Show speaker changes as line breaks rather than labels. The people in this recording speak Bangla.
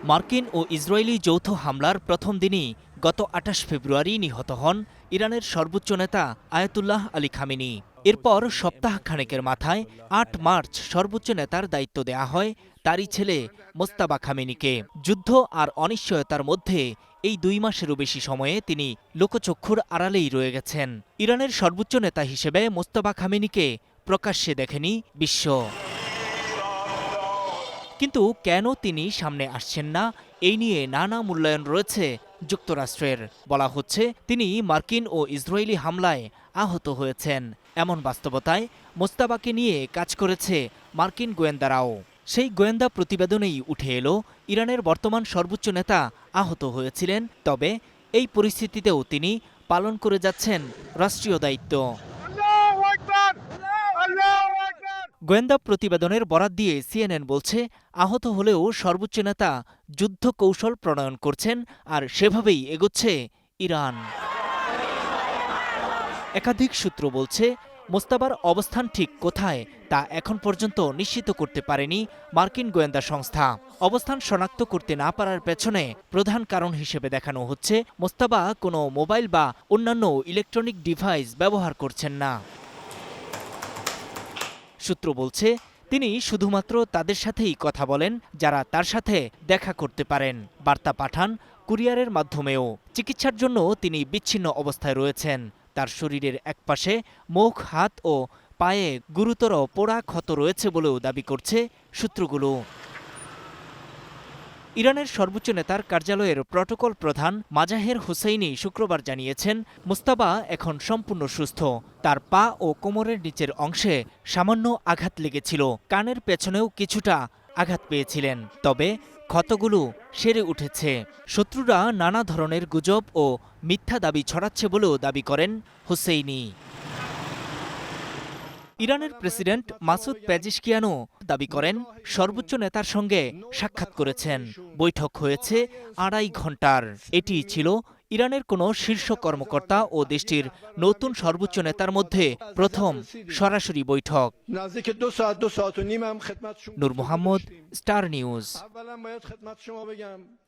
মার্কিন ও ইসরায়েলি যৌথ হামলার প্রথম দিনই গত ২৮ ফেব্রুয়ারি নিহত হন ইরানের সর্বোচ্চ নেতা আয়াতুল্লাহ আলী খামেনি। এরপর সপ্তাহখানেকের মাথায় ৮ মার্চ সর্বোচ্চ নেতার দায়িত্ব দেয়া হয় তারই ছেলে মোজতাবা খামেনিকে। যুদ্ধ আর অনিশ্চয়তার মধ্যে এই ২ মাসেরও বেশি সময়ে তিনি লোকচক্ষুর আড়ালেই রয়ে গেছেন। ইরানের সর্বোচ্চ নেতা হিসেবে মোজতাবা খামেনিকে প্রকাশ্যে দেখেনি বিশ্ব। কিন্তু কেন তিনি সামনে আসছেন না, এই নিয়ে নানা মূল্যায়ন রয়েছে যুক্তরাষ্ট্রের। বলা হচ্ছে তিনি মার্কিন ও ইসরায়েলি হামলায় আহত হয়েছেন। এমন বাস্তবতায় মোজতাবাকে নিয়ে কাজ করেছে মার্কিন গোয়েন্দারাও। সেই গোয়েন্দা প্রতিবেদনেই উঠে এলো ইরানের বর্তমান সর্বোচ্চ নেতা আহত হয়েছিলেন, তবে এই পরিস্থিতিতেও তিনি পালন করে যাচ্ছেন রাষ্ট্রীয় দায়িত্ব। গোয়েন্দা প্রতিবেদনের বরাত দিয়ে সিএনএন বলছে, আহত হলেও সর্বোচ্চ নেতা যুদ্ধ কৌশল প্রণয়ন করছেন আর সেভাবেই এগোচ্ছে ইরান। একাধিক সূত্র বলছে, মোজতাবার অবস্থান ঠিক কোথায় তা এখন পর্যন্ত নিশ্চিত করতে পারেনি মার্কিন গোয়েন্দা সংস্থা। অবস্থান শনাক্ত করতে না পারার পেছনে প্রধান কারণ হিসেবে দেখানো হচ্ছে মোজতাবা কোনো মোবাইল বা অন্যান্য ইলেকট্রনিক ডিভাইস ব্যবহার করছেন না। সূত্র বলছে, তিনি শুধুমাত্র তাদের সাথেই কথা বলেন যারা তার সাথে দেখা করতে পারেন। বার্তা পাঠান কুরিয়ারের মাধ্যমেও। চিকিৎসার জন্য তিনি বিচ্ছিন্ন অবস্থায় রয়েছেন। তার শরীরের একপাশে মুখ, হাত ও পায়ে গুরুতর পোড়া ক্ষত রয়েছে বলেও দাবি করছে সূত্রগুলো। ইরানের সর্বোচ্চ নেতার কার্যালয়ের প্রটোকল প্রধান মাজাহের হুসেইনি শুক্রবার জানিয়েছেন, মোজতাবা এখন সম্পূর্ণ সুস্থ। তার পা ও কোমরের নিচের অংশে সামান্য আঘাত লেগেছিল, কানের পেছনেও কিছুটা আঘাত পেয়েছিলেন, তবে ক্ষতগুলো সেরে উঠেছে। শত্রুরা নানা ধরনের গুজব ও মিথ্যা দাবি ছড়াচ্ছে বলেও দাবি করেন হুসেইনি। ইরানের প্রেসিডেন্ট মাসুদ পেজিশকিয়ানও দাবি করেন সর্বোচ্চ নেতার সঙ্গে সাক্ষাৎ করেছেন। বৈঠক হয়েছে ২.৫ ঘণ্টার। এটি ছিল ইরানের কোনো শীর্ষ কর্মকর্তা ও দেশটির নতুন সর্বোচ্চ নেতার মধ্যে প্রথম সরাসরি বৈঠক। নূর মোহাম্মদ, স্টার নিউজ।